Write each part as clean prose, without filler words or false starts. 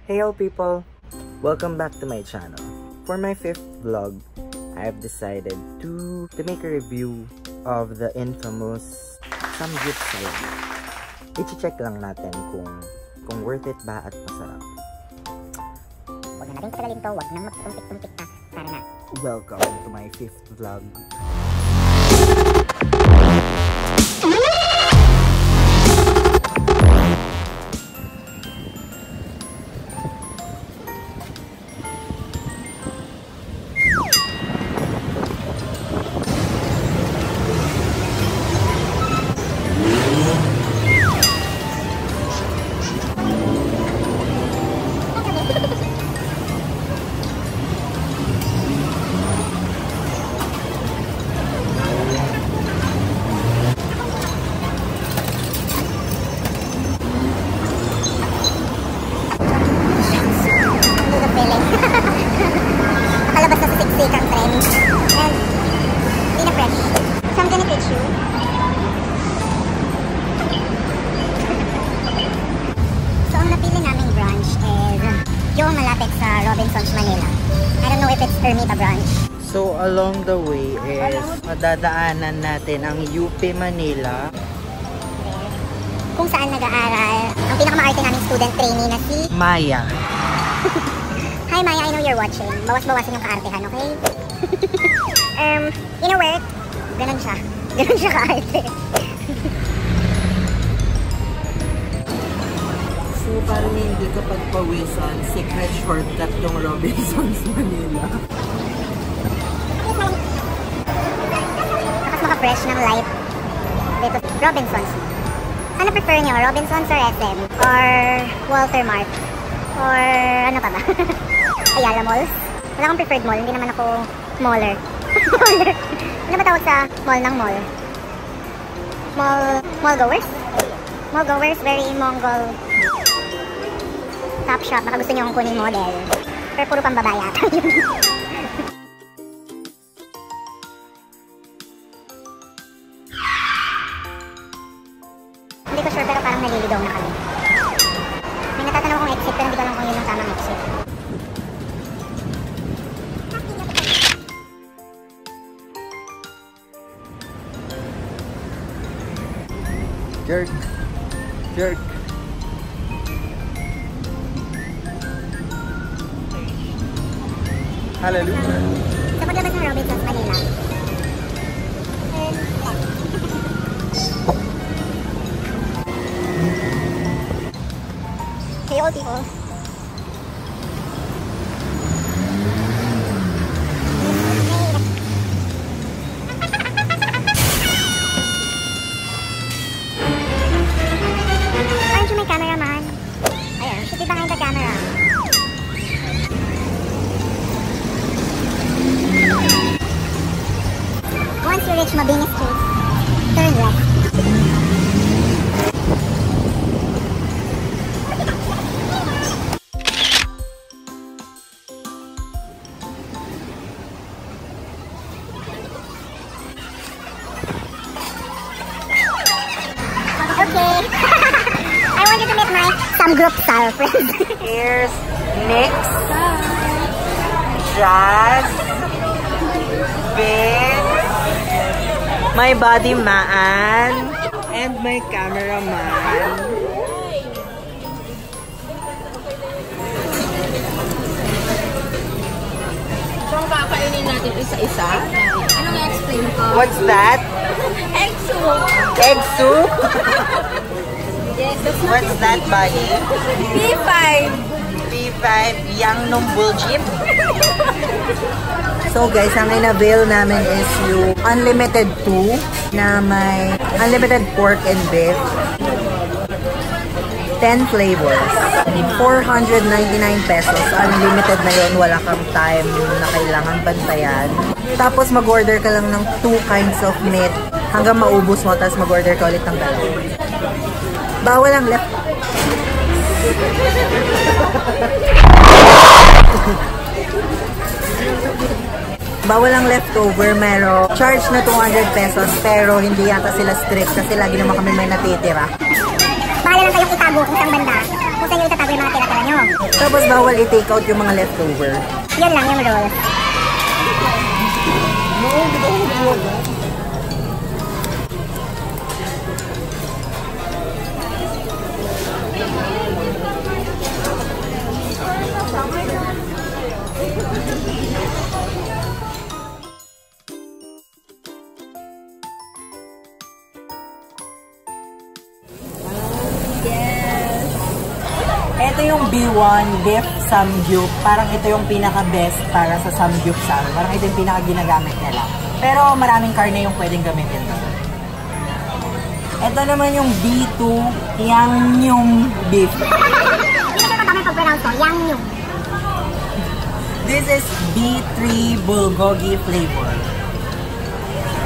Hey all people! Welcome back to my channel. For my 5th vlog, I have decided to make a review of the infamous Samgyup Salad. I-check lang natin kung worth it ba at masarap. Huwag na natin patagalin to, huwag nang magtumpik-tumpik pa. Tara na. Welcome to my 5th vlog. Nakalabas na sa siksik ang trend. And, hindi na fresh. So, I'm gonna teach you. So, ang napili naming branch is yung malapit sa Robinsons, Manila. I don't know if it's Ermita branch. So, along the way is madadaanan natin ang UP Manila. Kung saan nag-aaral ang pinakamaarte naming student trainee na si Maya. Hi Maya, I know you're watching. Bawas-bawasan yung kaartehan, okay? In a work, ganun siya. Ganun siya kaarte. So, parang hindi ka pagpawisan, secret shortcut yung Robinsons Manila. Bakas maka-fresh ng light dito Robinsons. Ano prefer nyo? Robinsons or SM? Or Walter Mart? Or ano pa ba? Ayala Mall? Wala akong preferred mall. Hindi naman ako maller. Maller? Ano ba tawag sa mall ng mall? Mall goers? Mall goers, very Mongol. Top shop. Baka gusto nyo akong kunin model. Pero puro pang babae ata yun. Hindi ko sure pero parang naliligaw na kami. May natatanong kong exit pero hindi ko alam kung yun ang tamang exit. Jerk. Jerk. Hallelujah. Sa paglabas ng Robinsons, Manila. Hey all people. Aren't you my cameraman? Ayan, should be behind the camera. Once you reach Mabini Street, turn left. Okay. I want you to meet my Samgyup Sal friend. Here's Nix, Jazz, Vince, my body Maan, and my cameraman. So, kakainin natin isa-isa. Anong i-explain ko? What's that? Egg soup. Egg soup? Yes, that's What's that, buddy? P5. P5 Yang Nung Buljip. So guys, ang in-avail namin is yung unlimited 2 na may unlimited pork and beef. 10 flavors. 499 pesos. Unlimited na yun. Wala kang time na kailangan bantayan. Tapos mag-order ka lang ng 2 kinds of meat hanggang maubos mo. Tapos mag-order ka ulit ng dalawa. Bawal ang left. Bawal ang leftover, pero charge na 200 pesos pero hindi yata sila strict kasi lagi naman kami may natitira. Bahala lang kayong itago kung saan banda. Kung saan yung itatago yung mga tira-tira nyo. Tapos bawal i-take out yung mga leftover. Yun lang yung roll. Ito yung B1 beef samgyup. Parang ito yung pinaka-best para sa samgyupsal. Parang ito yung pinaka-ginagamit nila. Pero maraming karne yung pwedeng gamitin. Ito naman yung B2 Yangnyeom beef. This is B3 bulgogi flavor.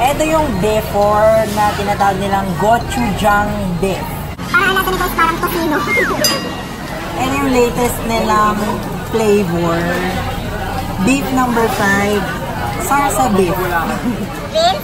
Ito yung B4 na tinatawag nilang gochujang beef. Parang natin ito parang tocino. And yung latest nilang flavor, beef number 5, salsa beef. Beef?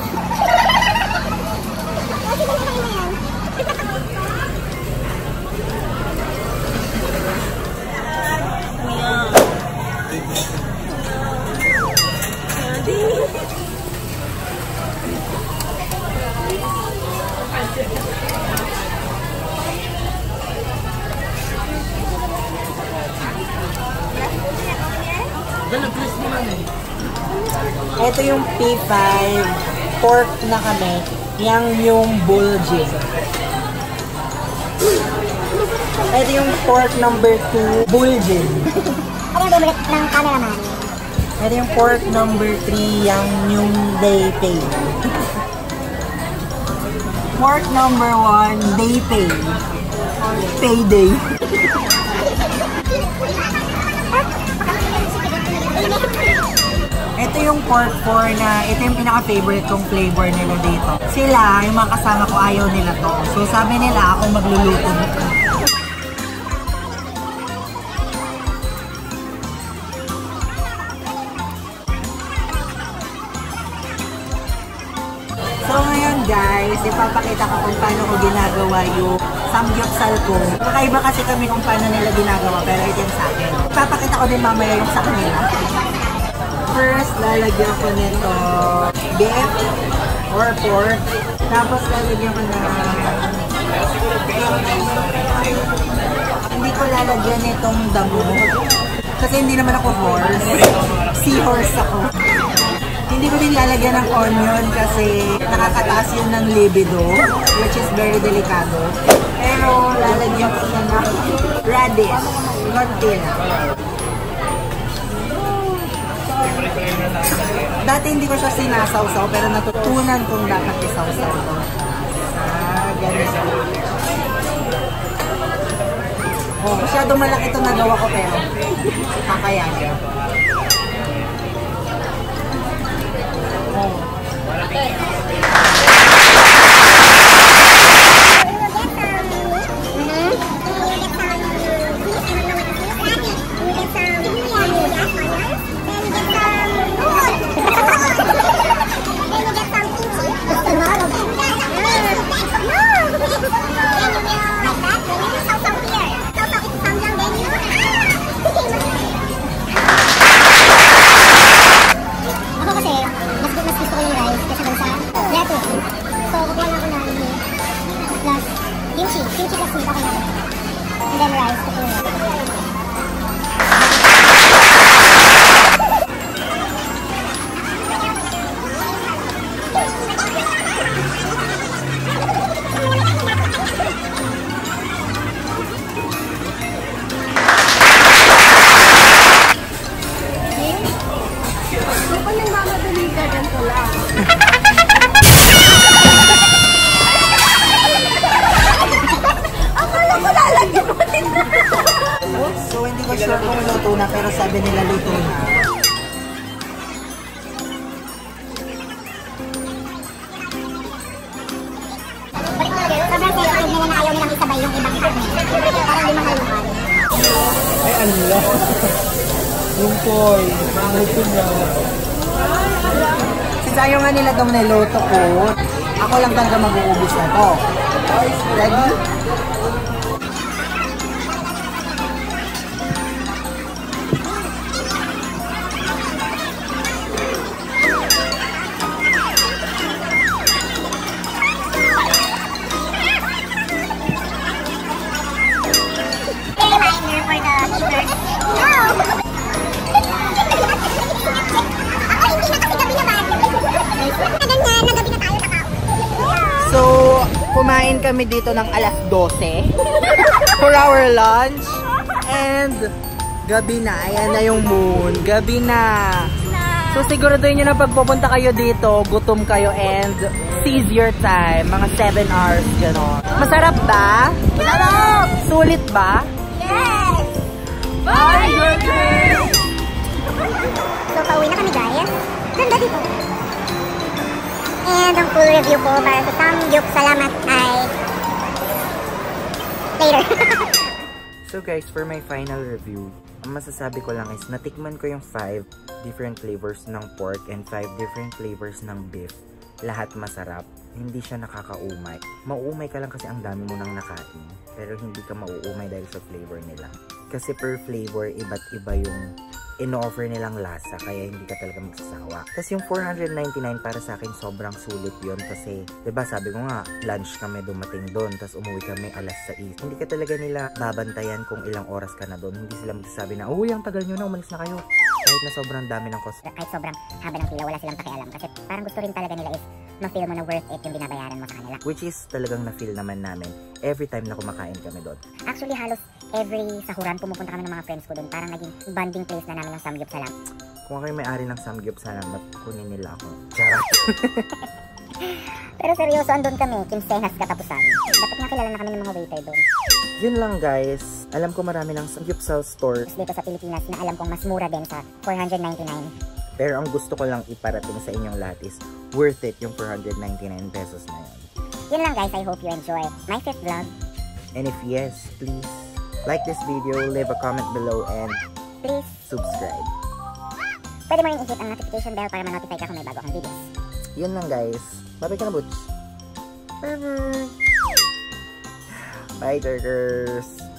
Ito yung P5 pork na kami, Yangnyeom bulgogi. Ito yung pork number 2, bulgogi. Ano yung bumalik ng cameraman? Ito yung pork number 3, Yangnyeom daepei. Pork number 1, daepei. Payday. Ito yung pork 4 na ito yung pinaka-favorite kong flavor nila dito. Sila, yung mga kasama ko, ayaw nila to. So sabi nila ako magluluto nito. So ngayon guys, ipapakita ko kung paano ko ginagawa yung samgyupsal ko. Kakaiba kasi kami kung paano nila ginagawa, pero ito yung sa akin. Ipapakita ko din mamaya yung sa kanila. First, lalagyan ko nito beef or pork. Tapos lalagyan ko na hindi ko lalagyan nitong damo. Kasi hindi naman ako horse. Seahorse ako. Hindi ko din lalagyan ng onion kasi nakakataas yun ng libido, which is very delikado. Pero lalagyan ko siya ng radish. Konti na. Dati hindi ko siya sinasawsaw pero natutunan kong dapat isawsaw ito. Ganito. Oh, masyadong malaki itong nagawa ko pero kakayanin. Oh. So, hindi ko sure kung luto na, pero sabi nila luto na. Sobrang sensitive nila na ayaw nilang isabay yung ibang karne. Parang di mahalukan. Ay, ala. Yung toy. Luto na. Kasi ayaw nga nila daw niluto ko. Ako lang talaga mag-uubos na to. Ready? kami dito ng alas 12 for our lunch. And gabi na. Ayan na yung moon. Gabi na. So siguraduhin nyo na pagpupunta kayo dito, gutom kayo and seize your time. Mga 7 hours, gano'n. Masarap ba? Masarap! Sulit ba? Yes! Bye, girls! So, pauwi na kami guys. Ganda dito. And ang full review ko para sa Samgyup Salamat ay later. So guys, for my final review, ang masasabi ko lang is natikman ko yung 5 different flavors ng pork and 5 different flavors ng beef. Lahat masarap. Hindi siya nakakaumay. Mauumay ka lang kasi ang dami mo nang nakain. Pero hindi ka mauumay dahil sa flavor nila. Kasi per flavor, iba't iba yung in-offer nilang lasa. Kaya hindi ka talaga magsasawa. Tapos yung 499 para sa akin sobrang sulit yun. Kasi, diba sabi ko nga, lunch kami dumating doon. Tapos umuwi kami alas 6. Hindi ka talaga nila babantayan kung ilang oras ka na doon. Hindi sila magsasabi na, uy, ang tagal nyo na, umalis na kayo. Kahit na sobrang dami ng cost. Kahit sobrang haba ng pila, wala silang pakialam. Kasi parang gusto rin talaga nila is ma-feel mo na worth it yung binabayaran mo sa kanila. Which is talagang na-feel naman namin every time na kumakain kami doon. Actually, halos every sahuran pumupunta kami ng mga friends ko doon. Parang naging bonding place na namin ng Samgyup Salamat. Kung kayo may-ari ng Samgyup Salamat, kunin nila ako. Charot. Pero seryoso, andun kami, Kinsenas katapusan. Dapat nga kilala na kami ng mga waiter doon. Yun lang guys. Alam ko marami ng Samgyup Sal store. Dito sa Pilipinas na alam kong mas mura din sa 499. Pero ang gusto ko lang iparating sa inyong lahat is worth it yung 499 pesos na yun. Yun lang guys, I hope you enjoy my 5th vlog. And if yes, please like this video, leave a comment below, and Please, subscribe. pwede mo rin i-hit ang notification bell para ma-notify ka kung may bago akong videos. Yun lang guys. Bye-bye ka na, Butch. Bye-bye. Bye, Turkers.